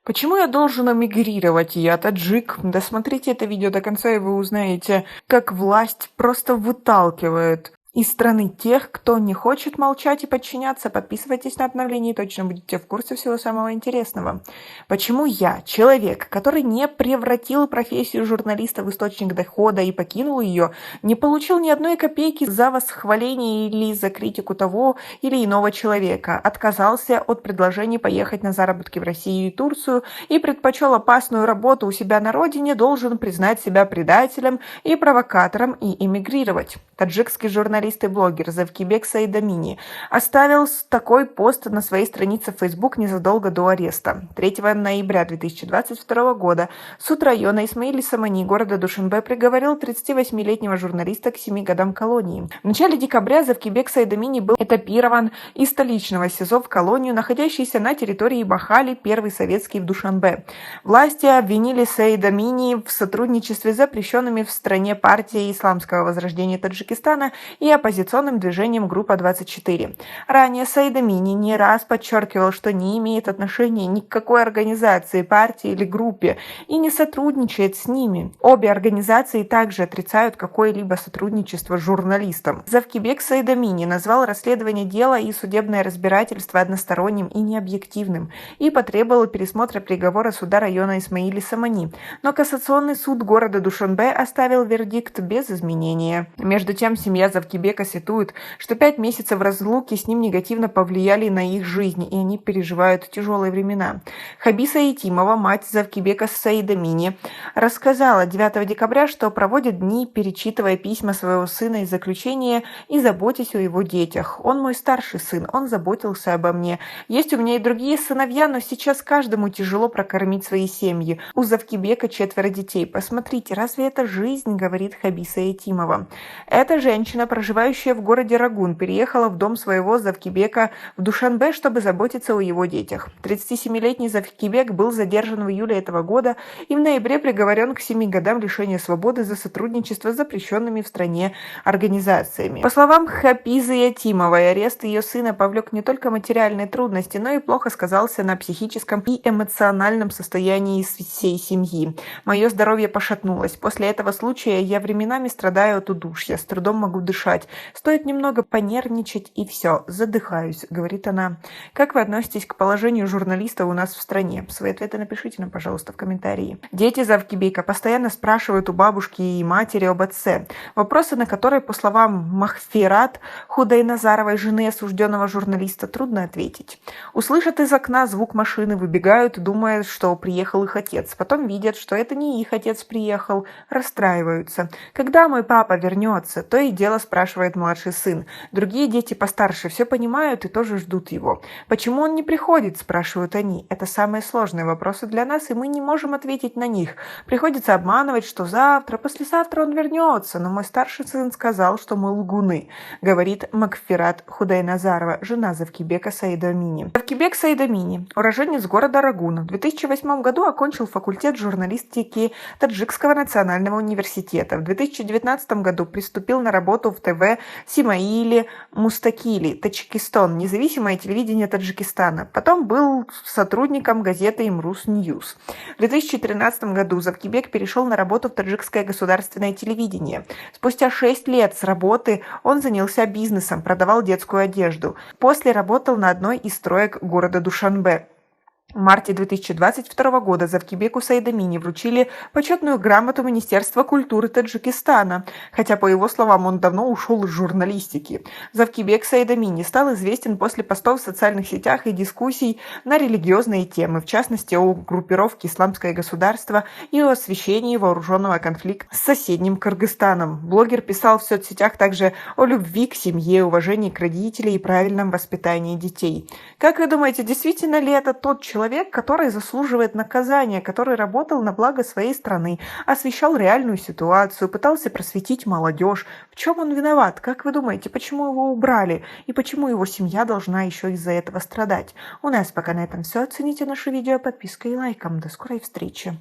Почему я должен эмигрировать? Я таджик. Досмотрите это видео до конца, и вы узнаете, как власть просто выталкивает из страны тех, кто не хочет молчать и подчиняться. Подписывайтесь на обновления и точно будете в курсе всего самого интересного. Почему я, человек, который не превратил профессию журналиста в источник дохода и покинул ее, не получил ни одной копейки за восхваление или за критику того или иного человека, отказался от предложений поехать на заработки в Россию и Турцию и предпочел опасную работу у себя на родине, должен признать себя предателем и провокатором и эмигрировать? Таджикский журналист и блогер Завкибек Саидамини оставил такой пост на своей странице в Facebook незадолго до ареста. 3 ноября 2022 года суд района Исмаили-Самани города Душанбе приговорил 38-летнего журналиста к 7 годам колонии. В начале декабря Завкибек Саидамини был этапирован из столичного СИЗО в колонию, находящуюся на территории Бахали, первый советский в Душанбе. Власти обвинили Саидамини в сотрудничестве с запрещенными в стране партией Исламского возрождения Таджикистана и оппозиционным движением Группа-24. Ранее Саидамини не раз подчеркивал, что не имеет отношения ни к какой организации, партии или группе и не сотрудничает с ними. Обе организации также отрицают какое-либо сотрудничество с журналистом. Завкибек Саидамини назвал расследование дела и судебное разбирательство односторонним и необъективным и потребовал пересмотра приговора суда района Исмаили-Самани. Но Кассационный суд города Душанбе оставил вердикт без изменения. Между тем, семья Завкибека сетует, что 5 месяцев разлуки с ним негативно повлияли на их жизнь, и они переживают тяжелые времена. Хабиса Етимова, мать Завкибека Саидамини, рассказала 9 декабря, что проводит дни, перечитывая письма своего сына из заключения и заботясь о его детях. «Он мой старший сын, он заботился обо мне. Есть у меня и другие сыновья, но сейчас каждому тяжело прокормить свои семьи. У Завкибека 4 детей. Посмотрите, разве это жизнь?» — говорит Хабиса Етимова. Эта женщина, проживающая в городе Рагун, переехала в дом своего Завкибека в Душанбе, чтобы заботиться о его детях. 37-летний Завкибек был задержан в июле этого года и в ноябре приговорен к 7 годам лишения свободы за сотрудничество с запрещенными в стране организациями. По словам Хабизы Етимовой, арест ее сына повлек не только материальные трудности, но и плохо сказался на психическом и эмоциональном состоянии всей семьи. «Мое здоровье пошатнулось. После этого случая я временами страдаю от удушья, с трудом могу дышать. Стоит немного понервничать и все, задыхаюсь», — говорит она. Как вы относитесь к положению журналиста у нас в стране? Свои ответы напишите нам, пожалуйста, в комментарии. Дети Завкибека постоянно спрашивают у бабушки и матери об отце. Вопросы, на которые, по словам Махфират Худайназаровой, жены осужденного журналиста, трудно ответить. Услышат из окна звук машины, выбегают, думая, что приехал их отец. Потом видят, что это не их отец приехал, расстраиваются. «Когда мой папа вернется?» — то и дело спрашивает младший сын. Другие дети постарше все понимают и тоже ждут его. «Почему он не приходит?» — спрашивают они. Это самые сложные вопросы для нас, и мы не можем ответить на них. Приходится обманывать, что завтра, послезавтра он вернется, но мой старший сын сказал, что мы лгуны, говорит Макфират Худайназарова, жена Завкибека Саидамини. Завкибек Саидамини, уроженец города Рагуна, в 2008 году окончил факультет журналистики Таджикского национального университета. В 2019 году приступил на работу в ТВ Симаили Мустакили, Таджикистан, независимое телевидение Таджикистана. Потом был сотрудником газеты Имрус Ньюс. В 2013 году Завкибек перешел на работу в таджикское государственное телевидение. Спустя 6 лет с работы он занялся бизнесом, продавал детскую одежду. После работал на одной из строек города Душанбе. В марте 2022 года Завкибеку Саидамини вручили почетную грамоту Министерства культуры Таджикистана, хотя, по его словам, он давно ушел из журналистики. Завкибек Саидамини стал известен после постов в социальных сетях и дискуссий на религиозные темы, в частности, о группировке «Исламское государство» и о освещении вооруженного конфликта с соседним Кыргызстаном. Блогер писал в соцсетях также о любви к семье, уважении к родителям и правильном воспитании детей. Как вы думаете, действительно ли это тот человек, который заслуживает наказания, который работал на благо своей страны, освещал реальную ситуацию, пытался просветить молодежь? В чем он виноват? Как вы думаете, почему его убрали? И почему его семья должна еще из-за этого страдать? У нас пока на этом все. Оцените наше видео подпиской и лайком. До скорой встречи.